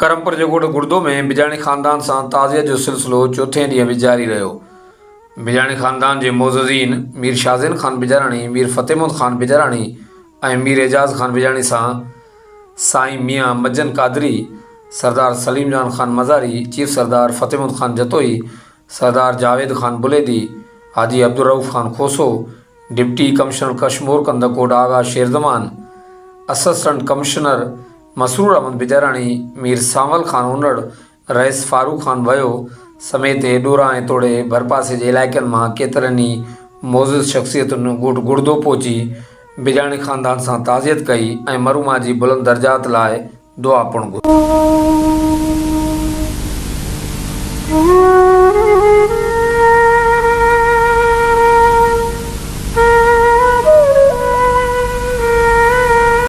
करमपुर जे गुड़दो में बिजाणी ख़ानदान सां ताज़ियत जो सिलसिलो चौथे ॾींहं बि जारी रहियो। बिजाणी ख़ानदान जे मोज़ज़ीन मीर शाज़िन ख़ान बिजाराणी, मीर फ़तेमुद ख़ान बिजाराणी ऐं मीर एजाज़ ख़ान बिजाणी सां साईं मियाँ मज्जन कादरी, सरदार सलीम जान ख़ान मज़ारी, चीफ सरदार फ़तेमुद ख़ान जतोई, सरदार जावेद ख़ान बुलेदी, हाजी अब्दुर्रऊफ़ ख़ान खोसो, डिप्टी कमिश्नर कशमोर कंदकोट आगा शेरज़मान, असिस्टेंट कमिश्नर मसरूर अहमद बिजाराणी, मीर सांवल ख़ान उनड़, रईस फारूक ख़ान वयो समेत हेॾोरा ऐं तोड़े भरपासे जे इलाइक़नि मां केतिरनि ई मोज़िज़ शख़्सियतुनि गुड़दो पहुची बिजाणी ख़ानदान सां ताज़ियत कई ऐं मरूमा जी बुलंद दर्जात लाइ दुआ पिणु घुरी।